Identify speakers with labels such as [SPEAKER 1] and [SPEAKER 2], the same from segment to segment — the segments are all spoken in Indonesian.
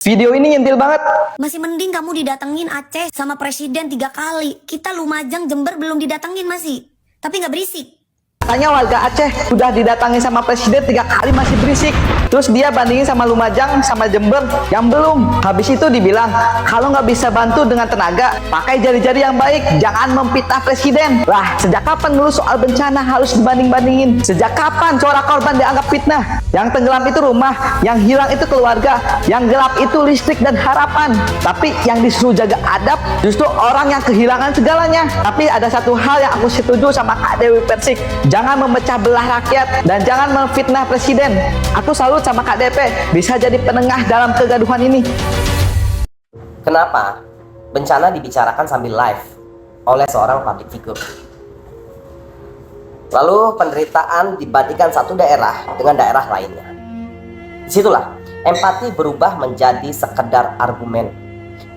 [SPEAKER 1] Video ini nyentil banget.
[SPEAKER 2] Masih mending kamu didatengin Aceh sama presiden 3 kali. Kita Lumajang, Jember belum didatengin masih. Tapi nggak berisik.
[SPEAKER 1] Katanya warga Aceh sudah didatangi sama presiden 3 kali masih berisik. Terus dia bandingin sama Lumajang sama Jember yang belum. Habis itu dibilang kalau nggak bisa bantu dengan tenaga, pakai jari-jari yang baik, jangan memfitnah presiden. Lah, sejak kapan dulu soal bencana harus dibanding-bandingin? Sejak kapan suara korban dianggap fitnah? Yang tenggelam itu rumah, yang hilang itu keluarga, yang gelap itu listrik dan harapan. Tapi yang disuruh jaga adab justru orang yang kehilangan segalanya. Tapi ada satu hal yang aku setuju sama Kak Dewi Persik. Jangan memecah belah rakyat dan jangan memfitnah presiden. Aku salut sama Kak DP bisa jadi penengah dalam kegaduhan ini.
[SPEAKER 3] Kenapa bencana dibicarakan sambil live oleh seorang public figure? Lalu penderitaan dibandingkan satu daerah dengan daerah lainnya. Disitulah empati berubah menjadi sekedar argumen.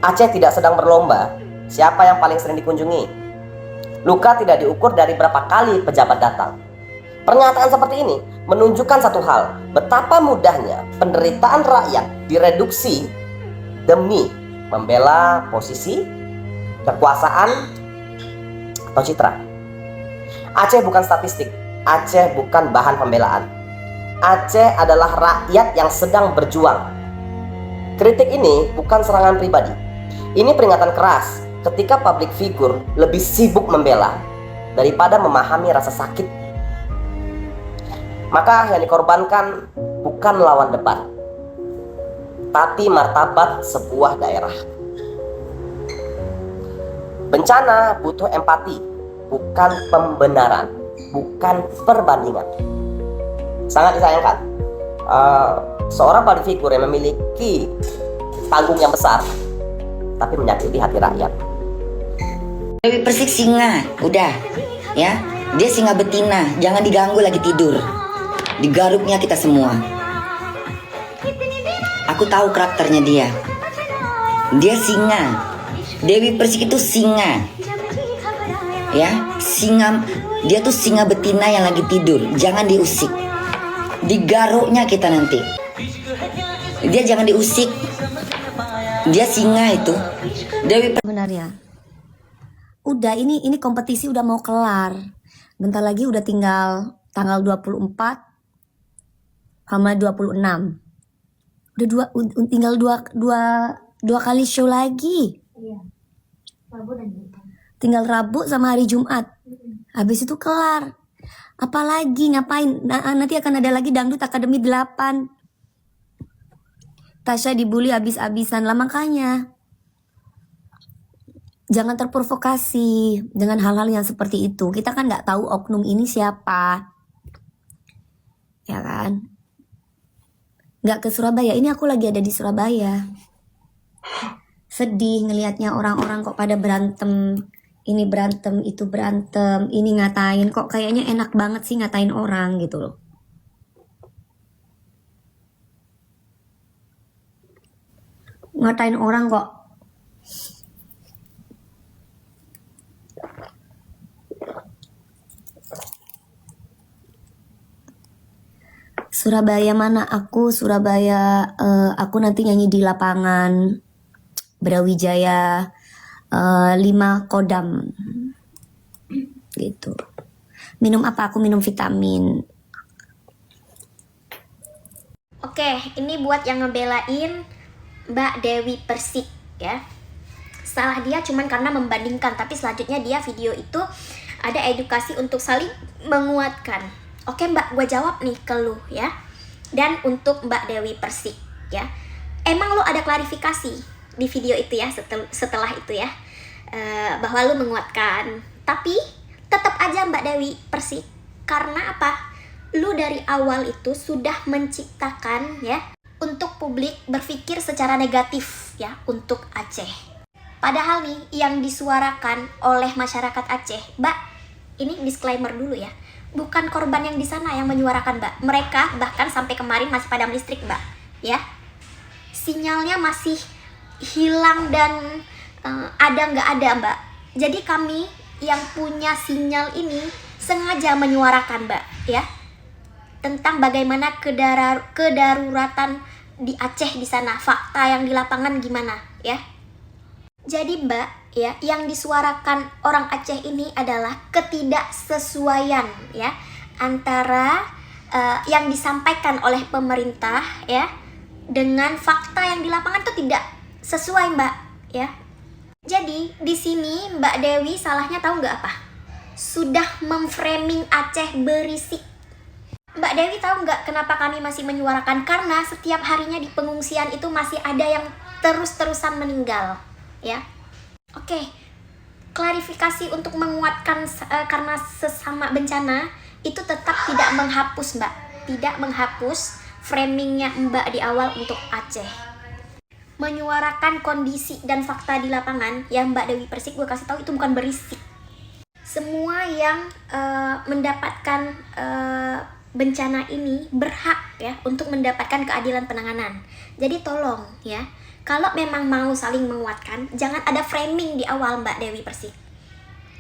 [SPEAKER 3] Aceh tidak sedang berlomba siapa yang paling sering dikunjungi. Luka tidak diukur dari berapa kali pejabat datang. Pernyataan seperti ini menunjukkan satu hal, betapa mudahnya penderitaan rakyat direduksi demi membela posisi, kekuasaan, atau citra. Aceh bukan statistik, Aceh bukan bahan pembelaan. Aceh adalah rakyat yang sedang berjuang. Kritik ini bukan serangan pribadi. Ini peringatan keras ketika public figure lebih sibuk membela daripada memahami rasa sakit. Maka yang dikorbankan bukan lawan debat, tapi martabat sebuah daerah. Bencana butuh empati, bukan pembenaran, bukan perbandingan. Sangat disayangkan seorang public figure yang memiliki panggung yang besar tapi menyakiti hati rakyat.
[SPEAKER 4] Dewi Persik singa, udah ya, dia singa betina, jangan diganggu lagi tidur. Digaruknya kita semua. Aku tahu karakternya dia. Dia singa. Dewi Persik itu singa. Ya, singa. Dia tuh singa betina yang lagi tidur. Jangan diusik. Digaruknya kita nanti. Dia jangan diusik. Dia singa itu. Dewi
[SPEAKER 2] Sebenarnya. Udah ini kompetisi udah mau kelar. Bentar lagi udah tinggal tanggal 24 sama 26. Udah tinggal dua kali show lagi.
[SPEAKER 5] Iya. Rabu dan Jumat.
[SPEAKER 2] Tinggal Rabu sama hari Jumat. Habis itu kelar. Apalagi ngapain? Nanti akan ada lagi Dangdut Akademi 8. Tasya dibully habis-habisan lah, makanya jangan terprovokasi dengan hal-hal yang seperti itu. Kita kan nggak tahu oknum ini siapa, ya kan? Nggak ke Surabaya. Ini aku lagi ada di Surabaya. Sedih ngelihatnya orang-orang kok pada berantem. Ini berantem, itu berantem, ini ngatain. Kok kayaknya enak banget sih ngatain orang gitu loh. Ngatain orang kok. Surabaya mana aku? Surabaya, aku nanti nyanyi di lapangan Brawijaya 5 Kodam gitu. Minum apa? Aku minum vitamin.
[SPEAKER 5] Oke, ini buat yang ngebelain Mbak Dewi Persik ya. Salah dia cuman karena membandingkan, tapi selanjutnya dia video itu ada edukasi untuk saling menguatkan. Oke Mbak, gue jawab nih ke lu ya. Dan untuk Mbak Dewi Persik ya, emang lu ada klarifikasi di video itu ya, setelah itu ya, bahwa lu menguatkan. Tapi tetap aja Mbak Dewi Persik, karena apa? Lu dari awal itu sudah menciptakan ya untuk publik berpikir secara negatif ya untuk Aceh. Padahal nih yang disuarakan oleh masyarakat Aceh, Mbak, ini disclaimer dulu ya, bukan korban yang di sana yang menyuarakan Mbak. Mereka bahkan sampai kemarin masih padam listrik Mbak ya. Sinyalnya masih hilang dan ada nggak ada Mbak. Jadi kami yang punya sinyal ini sengaja menyuarakan Mbak ya, tentang bagaimana kedaruratan di Aceh di sana, fakta yang di lapangan gimana ya. Jadi Mbak ya, yang disuarakan orang Aceh ini adalah ketidaksesuaian ya antara yang disampaikan oleh pemerintah ya dengan fakta yang di lapangan tuh tidak sesuai Mbak ya. Jadi di sini Mbak Dewi salahnya tahu nggak apa? Sudah memframing Aceh berisik. Mbak Dewi tahu nggak kenapa kami masih menyuarakan? Karena setiap harinya di pengungsian itu masih ada yang terus-terusan meninggal ya. Oke, klarifikasi untuk menguatkan karena sesama bencana itu tetap tidak menghapus Mbak, tidak menghapus framingnya Mbak di awal untuk Aceh. Menyuarakan kondisi dan fakta di lapangan yang Mbak Dewi Persik, gue kasih tahu itu bukan berisik. Semua yang mendapatkan bencana ini berhak ya untuk mendapatkan keadilan penanganan. Jadi tolong ya, kalau memang mau saling menguatkan, jangan ada framing di awal Mbak Dewi Persik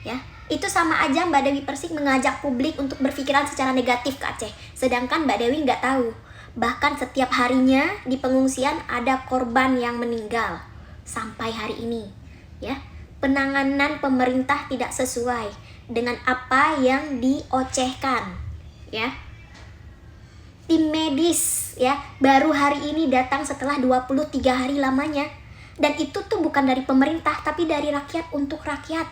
[SPEAKER 5] ya. Itu sama aja Mbak Dewi Persik mengajak publik untuk berpikiran secara negatif ke Aceh, sedangkan Mbak Dewi nggak tahu bahkan setiap harinya di pengungsian ada korban yang meninggal sampai hari ini ya. Penanganan pemerintah tidak sesuai dengan apa yang diocehkan ya. Tim medis ya baru hari ini datang setelah 23 hari lamanya, dan itu tuh bukan dari pemerintah tapi dari rakyat untuk rakyat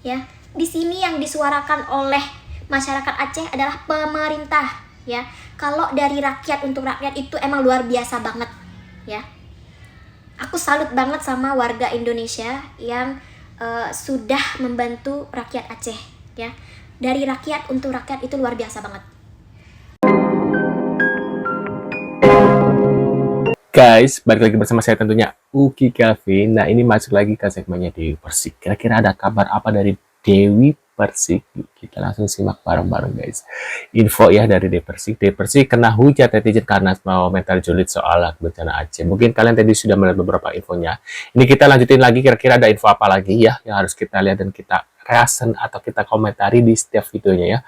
[SPEAKER 5] ya. Di sini yang disuarakan oleh masyarakat Aceh adalah pemerintah ya. Kalau dari rakyat untuk rakyat itu emang luar biasa banget ya. Aku salut banget sama warga Indonesia yang sudah membantu rakyat Aceh ya. Dari rakyat untuk rakyat itu luar biasa banget.
[SPEAKER 6] Guys, balik lagi bersama saya tentunya Uki Kevin. Nah, ini masuk lagi ke segmennya Dewi Persik. Kira-kira ada kabar apa dari Dewi Persik? Yuk, kita langsung simak bareng-bareng guys. Info ya dari Dewi Persik. Dewi Persik kena hujat netizen karena komentar julid soal bencana Aceh. Mungkin kalian tadi sudah melihat beberapa infonya. Ini kita lanjutin lagi, kira-kira ada info apa lagi ya yang harus kita lihat dan kita reaction atau kita komentari di setiap videonya.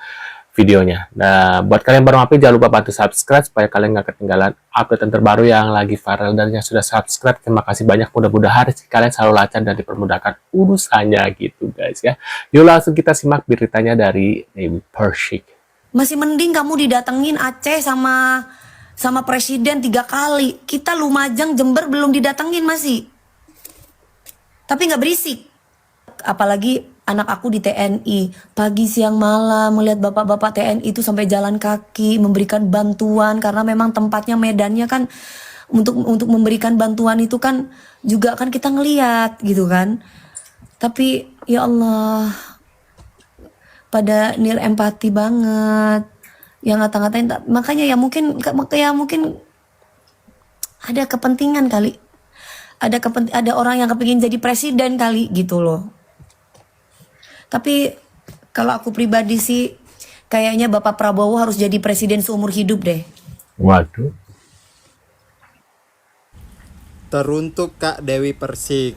[SPEAKER 6] Nah, buat kalian baru mampir, jangan lupa bantu subscribe supaya kalian nggak ketinggalan update terbaru yang lagi viral. Dan yang sudah subscribe, terima kasih banyak. Mudah-mudahan kalian selalu lancar dan dipermudahkan urusannya gitu guys ya. Yuk langsung kita simak beritanya dari Dewi Persik.
[SPEAKER 2] Masih mending kamu didatengin Aceh sama presiden 3 kali. Kita Lumajang, Jember belum didatengin masih. Tapi nggak berisik. Apalagi anak aku di TNI, pagi siang malam melihat bapak-bapak TNI itu sampai jalan kaki memberikan bantuan, karena memang tempatnya medannya kan untuk memberikan bantuan itu kan juga kan kita ngeliat gitu kan. Tapi ya Allah, pada nil empati banget yang ngata-ngatain. Makanya ya mungkin ada kepentingan kali, ada orang yang kepingin jadi presiden kali gitu loh. Tapi kalau aku pribadi sih kayaknya Bapak Prabowo harus jadi presiden seumur hidup deh.
[SPEAKER 6] Waduh.
[SPEAKER 7] Teruntuk Kak Dewi Persik.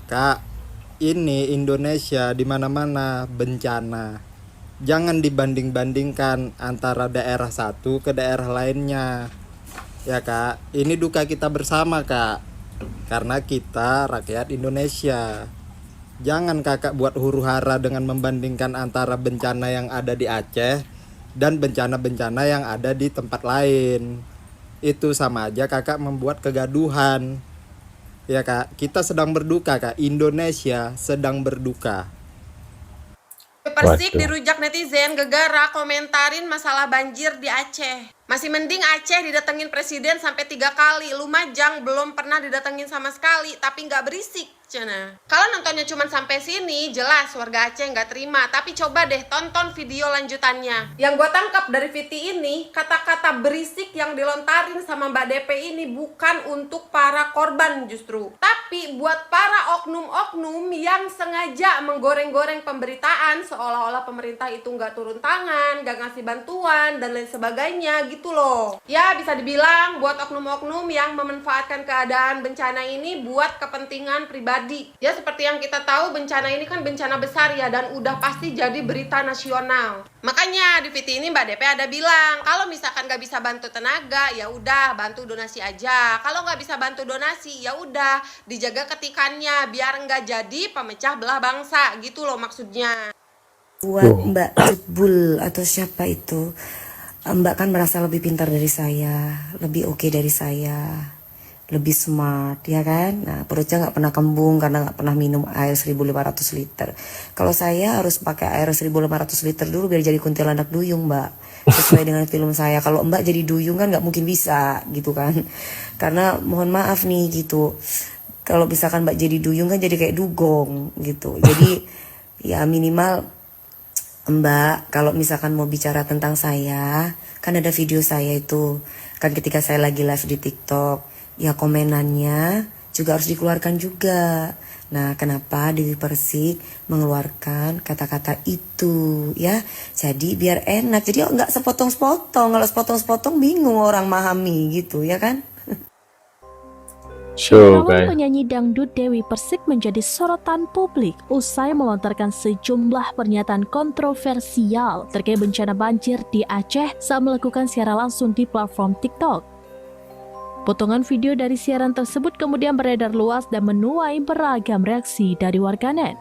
[SPEAKER 7] Kak, ini Indonesia di mana-mana bencana. Jangan dibanding-bandingkan antara daerah satu ke daerah lainnya. Ya Kak, ini duka kita bersama Kak. Karena kita rakyat Indonesia. Jangan kakak buat huru-hara dengan membandingkan antara bencana yang ada di Aceh dan bencana-bencana yang ada di tempat lain. Itu sama aja kakak membuat kegaduhan. Ya kak, kita sedang berduka kak. Indonesia sedang berduka.
[SPEAKER 8] Persik
[SPEAKER 6] Waduh.
[SPEAKER 8] dirujak netizen gegara komentarin masalah banjir di Aceh. Masih mending Aceh didatengin presiden sampai 3 kali. Lumajang belum pernah didatengin sama sekali, tapi nggak berisik. Cina. Kalau nontonnya cuma sampai sini, jelas warga Aceh nggak terima. Tapi coba deh tonton video lanjutannya. Yang gue tangkap dari VT ini, kata-kata berisik yang dilontarin sama Mbak DP ini bukan untuk para korban justru, tapi buat para oknum-oknum yang sengaja menggoreng-goreng pemberitaan seolah-olah pemerintah itu nggak turun tangan, nggak ngasih bantuan dan lain sebagainya gitu loh. Ya bisa dibilang buat oknum-oknum yang memanfaatkan keadaan bencana ini buat kepentingan pribadi. Ya seperti yang kita tahu bencana ini kan bencana besar ya, dan udah pasti jadi berita nasional. Makanya di VT ini Mbak DP ada bilang kalau misalkan nggak bisa bantu tenaga ya udah bantu donasi aja. Kalau nggak bisa bantu donasi ya udah dijaga ketikannya biar nggak jadi pemecah belah bangsa gitu loh maksudnya.
[SPEAKER 9] Buat Mbak Cutbul atau siapa itu, Mbak kan merasa lebih pintar dari saya, lebih oke dari saya, lebih smart, ya kan? Nah, perutnya nggak pernah kembung karena nggak pernah minum air 1.500 liter. Kalau saya harus pakai air 1.500 liter dulu biar jadi kuntilanak duyung, Mbak. Sesuai dengan film saya. Kalau Mbak jadi duyung kan nggak mungkin bisa, gitu kan? Karena mohon maaf nih, gitu. Kalau misalkan Mbak jadi duyung kan jadi kayak dugong, gitu. Jadi ya minimal Mbak, kalau misalkan mau bicara tentang saya, kan ada video saya itu, kan ketika saya lagi live di TikTok, ya komenannya juga harus dikeluarkan juga. Nah, kenapa Dewi Persik mengeluarkan kata-kata itu, ya? Jadi biar enak, jadi nggak sepotong-sepotong. Kalau sepotong-sepotong bingung orang memahami gitu, ya kan?
[SPEAKER 6] Show
[SPEAKER 10] Calon
[SPEAKER 6] guys.
[SPEAKER 10] penyanyi dangdut Dewi Persik menjadi sorotan publik usai melontarkan sejumlah pernyataan kontroversial terkait bencana banjir di Aceh saat melakukan siaran langsung di platform TikTok. Potongan video dari siaran tersebut kemudian beredar luas dan menuai beragam reaksi dari warganet.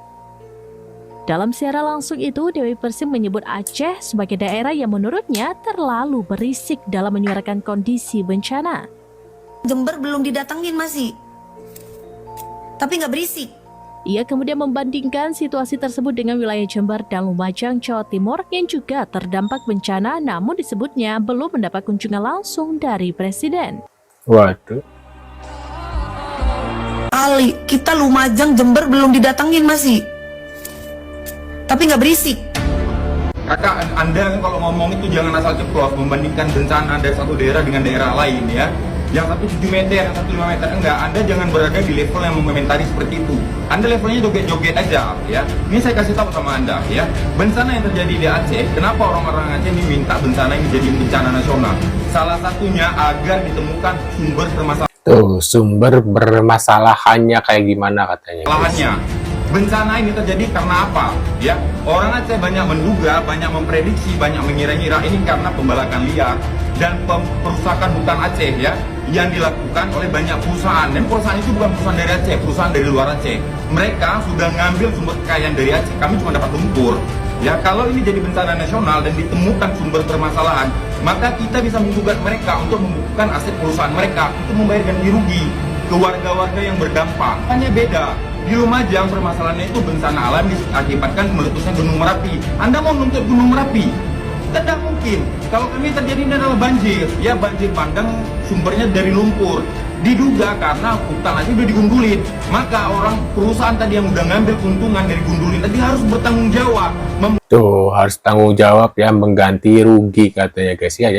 [SPEAKER 10] Dalam siaran langsung itu, Dewi Persik menyebut Aceh sebagai daerah yang menurutnya terlalu berisik dalam menyuarakan kondisi bencana.
[SPEAKER 9] Jember belum didatengin masih, tapi nggak berisik.
[SPEAKER 10] Ia kemudian membandingkan situasi tersebut dengan wilayah Jember dan Lumajang, Jawa Timur yang juga terdampak bencana namun disebutnya belum mendapat kunjungan langsung dari Presiden.
[SPEAKER 6] Waduh.
[SPEAKER 9] Ali, kita Lumajang, Jember belum didatengin masih, tapi nggak berisik.
[SPEAKER 11] Kakak, Anda kalau ngomong itu jangan asal ceplos membandingkan bencana dari satu daerah dengan daerah lain ya. Yang satu 7 meter, yang satu 5 meter, enggak. Anda jangan berada di level yang mengomentari seperti itu. Anda levelnya joget-joget aja ya. Ini saya kasih tahu sama Anda ya. Bencana yang terjadi di Aceh, kenapa orang-orang Aceh ini minta bencana ini jadi bencana nasional? Salah satunya agar ditemukan sumber permasalahan.
[SPEAKER 6] Tuh, sumber bermasalahannya kayak gimana katanya.
[SPEAKER 11] Lahannya. Bencana ini terjadi karena apa? Ya, orang Aceh banyak menduga, banyak memprediksi, banyak mengira-ngira ini karena pembalakan liar dan perusakan hutan Aceh ya, yang dilakukan oleh banyak perusahaan. Dan perusahaan itu bukan perusahaan dari Aceh, perusahaan dari luar Aceh. Mereka sudah ngambil sumber kekayaan dari Aceh. Kami cuma dapat lumpur. Ya, kalau ini jadi bencana nasional dan ditemukan sumber permasalahan, maka kita bisa menggugat mereka untuk membukukan aset perusahaan mereka untuk membayar ganti rugi ke warga-warga yang berdampak. Hanya beda. Di Lumajang permasalahannya itu bencana alam diakibatkan meletusnya Gunung Merapi. Anda mau nuntut Gunung Merapi? Tidak mungkin. Kalau kami terjadi ini adalah banjir, ya banjir bandang sumbernya dari lumpur. Diduga karena hutan aja udah digundulin. Maka orang perusahaan tadi yang udah ngambil keuntungan dari gundulin tadi harus bertanggung jawab.
[SPEAKER 6] Tuh, harus tanggung jawab ya, mengganti rugi katanya guys ya.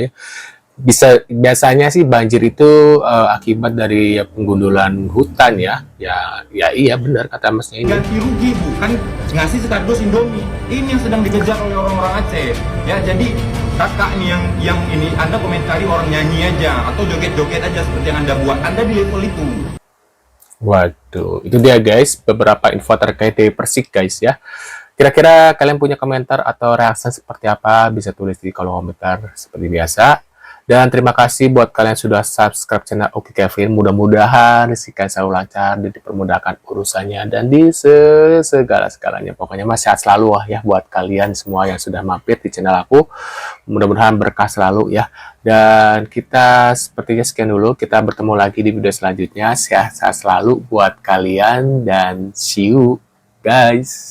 [SPEAKER 6] Biasanya sih banjir itu akibat dari penggundulan hutan ya. Ya iya benar kata Masnya ini.
[SPEAKER 11] Ganti rugi bukan ngasih sekardus Indomie. Ini yang sedang dikejar oleh orang-orang Aceh. Ya, jadi kakak nih yang ini Anda komentari orang nyanyi aja atau joget-joget aja seperti yang Anda buat. Anda di level itu.
[SPEAKER 6] Waduh, itu dia guys beberapa info terkait Dewi Persik guys ya. Kira-kira kalian punya komentar atau reaksi seperti apa? Bisa tulis di kolom komentar seperti biasa. Dan terima kasih buat kalian yang sudah subscribe channel Oki Kevin. Mudah-mudahan rezekinya selalu lancar dan dipermudahkan urusannya dan di segala-segalanya. Pokoknya mas sehat selalu ya buat kalian semua yang sudah mampir di channel aku. Mudah-mudahan berkah selalu ya. Dan kita sepertinya sekian dulu. Kita bertemu lagi di video selanjutnya. Sehat-sehat selalu buat kalian dan see you guys.